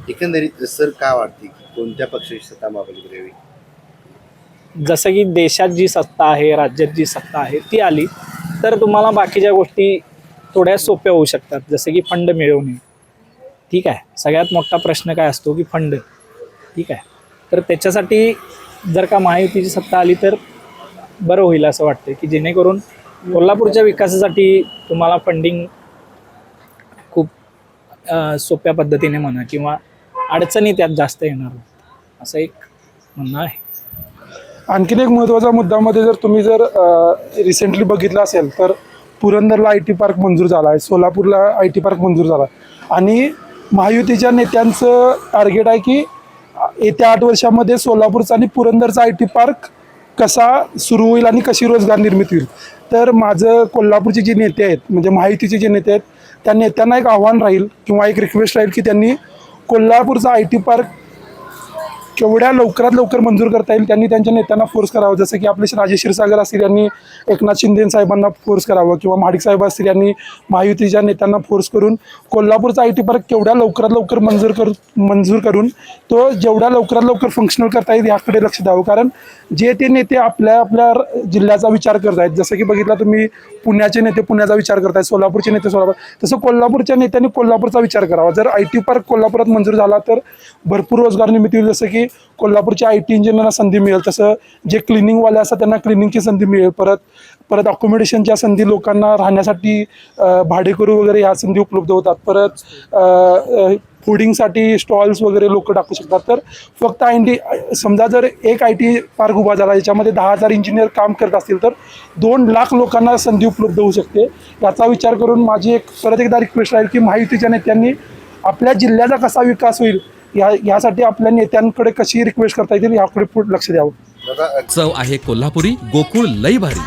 एकंदरीत सर काय वाटते की कोणत्या पक्षाची सत्ता महापालिकेत यावी? जसं की देशात जी सत्ता आहे, राज्यात जी सत्ता आहे ती आली तर तुम्हाला बाकीच्या गोष्टी थोड्या सोप्या होऊ शकतात. जसं की फंड मिळवणे, ठीक आहे. सगळ्यात मोठा प्रश्न काय असतो की फंड, ठीक आहे. तर त्याच्यासाठी जर का महायुतीची सत्ता आली तर बरं होईल असं वाटतं, की जेणेकरून कोल्हापूरच्या विकासासाठी तुम्हाला फंडिंग खूप सोप्या पद्धतीने म्हणा किंवा अडचणी त्यात जास्त येणार नाहीत, असं एक म्हणणं आहे. आणखीन एक महत्त्वाचा मुद्द्यामध्ये जर रिसेंटली बघितलं असेल तर पुरंदरला IT पार्क मंजूर झाला आहे, सोलापूरला IT पार्क मंजूर झाला आणि महायुतीच्या नेत्यांचं टार्गेट आहे की येत्या 8 वर्षामध्ये सोलापूरचा आणि पुरंदरचा IT पार्क कसा सुरू होईल आणि कशी रोजगार निर्मिती होईल. तर माझं कोल्हापूरचे जे नेते आहेत म्हणजे महायुतीचे जे नेते आहेत त्या नेत्यांना एक आव्हान राहील किंवा एक रिक्वेस्ट राहील की त्यांनी कोल्हापूरचा IT पार्क केवढ्या लवकरात लवकर मंजूर करता येईल त्यांनी त्यांच्या नेत्यांना फोर्स करावं. जसं की आपले राजे क्षीरसागर असतील यांनी एकनाथ शिंदे साहेबांना फोर्स करावं किंवा महाडिक साहेब असतील यांनी महायुतीच्या नेत्यांना फोर्स करून कोल्हापूरचा IT पार्क केवढ्या लवकरात लवकर मंजूर करून तो जेवढ्या लवकरात लवकर फंक्शनल करता येईल याकडे लक्ष द्यावं. कारण जे ते नेते आपल्या जिल्ह्याचा विचार करत आहेत, जसं की बघितला तुम्ही पुण्याचे नेते पुण्याचा विचार करतायत, सोलापूरचे नेते सोलापूर, तसं कोल्हापूरच्या नेत्यांनी कोल्हापूरचा विचार करावा. जर IT पार्क कोल्हापुरात मंजूर झाला तर भरपूर रोजगार निर्मिती होईल. जसं की कोल्हापूरच्या IT इंजिनियरना संधी मिळेल, तसं जे क्लिनिंगवाले असतात त्यांना क्लिनिंगची संधी मिळेल, परत अकोमोडेशनच्या संधी, लोकांना राहण्यासाठी भाडेकरू वगैरे ह्या संधी उपलब्ध होतात. परत फूडिंगसाठी स्टॉल्स वगैरे लोक टाकू शकतात. तर फक्त समजा जर एक IT पार्क उभा झाला याच्यामध्ये 10,000 इंजिनियर काम करत असतील तर 2 लाख लोकांना संधी उपलब्ध होऊ शकते. याचा विचार करून माझी परत एकदा रिक्वेस्ट राहील की महायुतीच्या नेत्यांनी आपल्या जिल्ह्याचा कसा विकास होईल यासाठी आपल्या नेत्यांकडे कशी रिक्वेस्ट करता येईल याकडे लक्ष द्यावं. चव आहे कोल्हापुरी, गोकुळ लई भारी.